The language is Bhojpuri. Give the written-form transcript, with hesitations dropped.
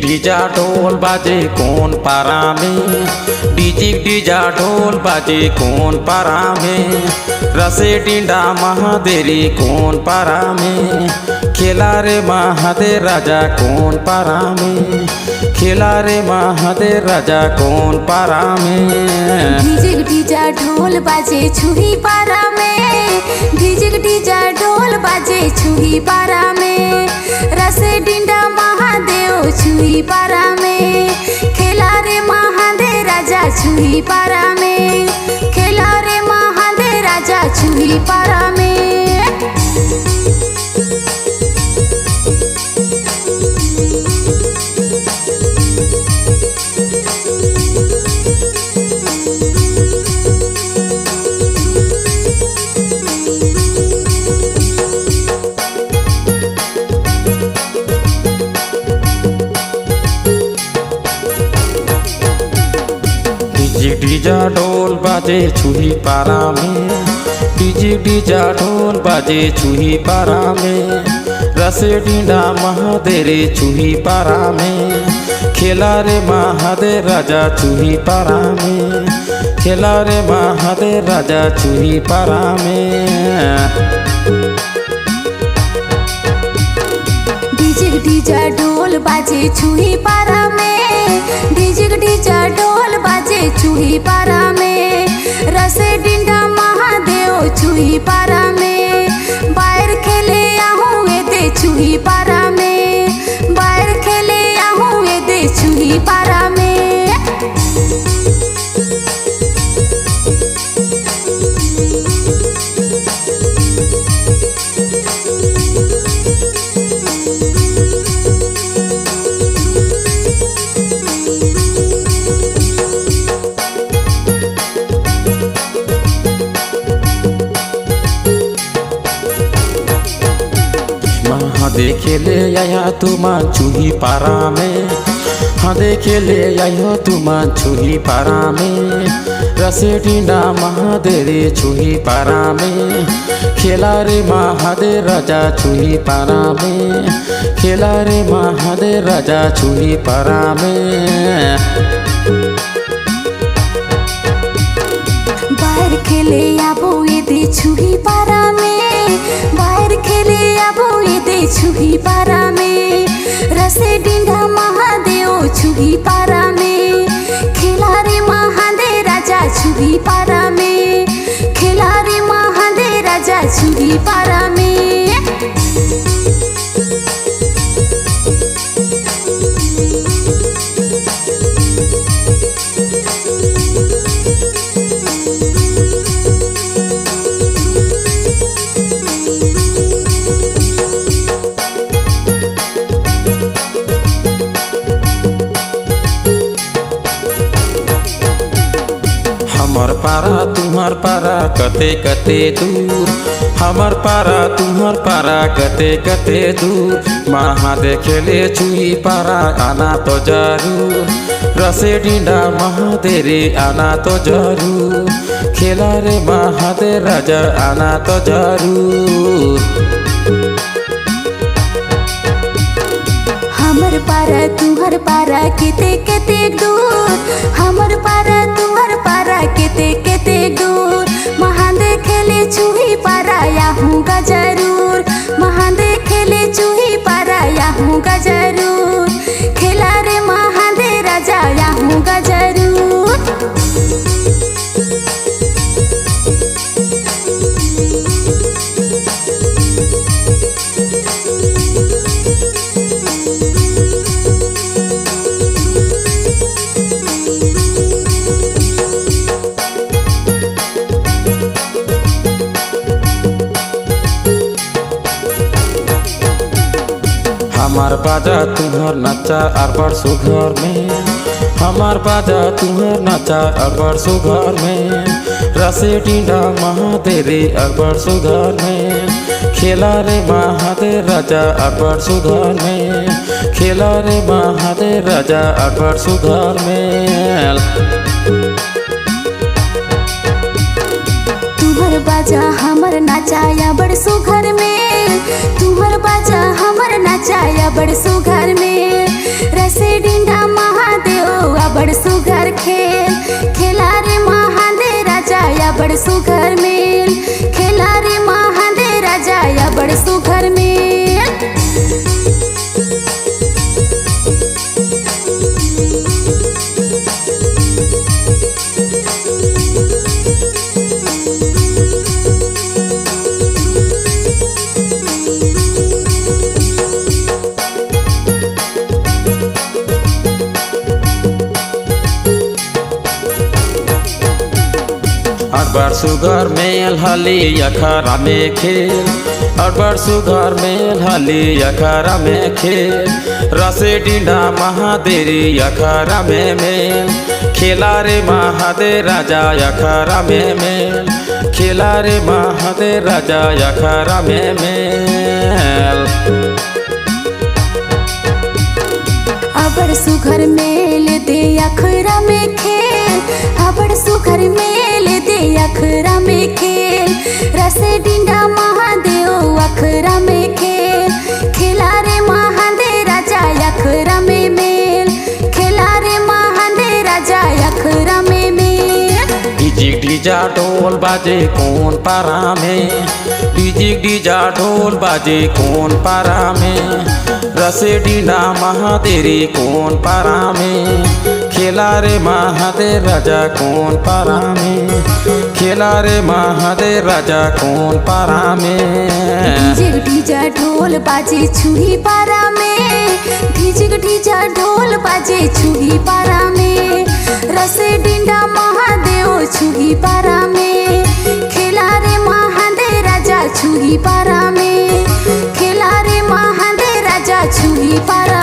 डीजा ढोल बाजे कौन पारा में, डीजा ढोल बाजे कौन पारा में, रसे डिंडा महादेरी कौन पारा में, खेला रे महादेव राजा कौन पारा में, खेला रे महादेव राजा कौन पारा में। डीजा ढोल बाजे छुही पारा में, डीजा ढोल बाजे छुही पारा में, रसे डिंडा महादेव छुही पारा में, खेला रे महादेव राजा छुही पारा में, खेला रे महादेव राजा छुही पारा में। डीजा ढोल बाजे छुही पारा में, डीजा ढोल बाजे छुही पारा में, रसे डिंडा महादेरे छुही पारा में, खेला रे महादेव राजा छुही पारा में, खेला रे महादेव राजा छुही पारा में। डीजा ढोल बाजे छुही पारा में, डीजा ढोल बाजे छुही पारा में, रसे डिंडा महादेव छुही पारा में, बाहर खेले आहूँ दे छुही पारा में, बाहर खेले आहूँ दे छुही पारा में। देखे ले आया तुम छुही पारा में, हाँ देखे ले आयो तुम छुही पारा में, रसे डिंडा महादेरे छुही पारा में, खेला रे महादेव राजा छुही पारा में, खेला रे महादेव राजा छुही पारा में। बाहर खेले आबो दे छुही पारा में, बाहर खेले आबो दे छुही पारा में, रसे डिंडा महादेव छुही पारा में, खेला रे महादेव राजा छुही पारा में, खेला रे महादेव राजा छुही पारा में। हमर पारा तुम्हार पारा कते कते दूर, हमर पारा तुम्हार पारा कते कते दूर, महादेव खेले छुही पारा आना तो जरूर, रसे डिंडा महादेरे आना तो जरूर, खेला रे महादेव राजा आना तो जरूर। हमर पारा तुम्हार पारा केते केते दूर, हमर पारा तुम्हार पारा केते केते दूर, महादेव खेले छुही पारा आऊँगा जरूर, महादेव खेले छुही पारा आऊँगा जरूर, खेला रे महादेव राजा आऊँगा जरूर। हमार बाजा तुम्हार नचा अरबड़ सुघर में, हमार बाजा तुम्हार नचा अरबड़ सुघर में, रसे डिंडा महादेरे अरबड़ सुघर में, खेला रे महादेव राजा अरबड़ सुघर में, खेला रे महादेव राजा अरबड़ सुघर में। तुम्हार बाजा हमर नचाया बड़ सुघर में, तुम्हार बाजा हमर नचाया बड़ सुघर में, रसे खेला रे महादे राजा या बड़ सुघर मेल, खेला रे महादे राजा या बड़ सुघर मेल। अड़बड़ सुघर मेल हली अखरा में खेल, अड़बड़ सुघर मेल हली अखरा में खेल। रसे डिंडा महादेरी अखरा में मेल, खेला रे महादे राजा अखरा में मेल, खेला रे महादे राजा अखरा में मेल। अबड़ सुघर मेल दे अखरा में खेल, अबड़ सुघर मेल दे अखरा में खेल। रसे डिंडा महादेव अखरा में खेल, खेला रे महादे राजा अखरा में मेल, खेला रे महादे राजा अखरा में मेल। डिजिक डिजा ढोल बाजे कौन पारा में, डिजिक डिजा ढोल बाजे कौन पारा में। रसे डिंडा महादेरी कौन पारा में, खेला रे महादे राजा कौन पारा में, खेला रे महादे राजा कौन पारा में। डिजिक डिजा ढोल बाजे छुही पारा में, डिजिक डिजा ढोल बाजे छुही पारा में। रसे डिंडा महादेव छुही पारा में, खेला रे महादे राजा छुही पारा में, खेला रे महादे राजा छुही पारा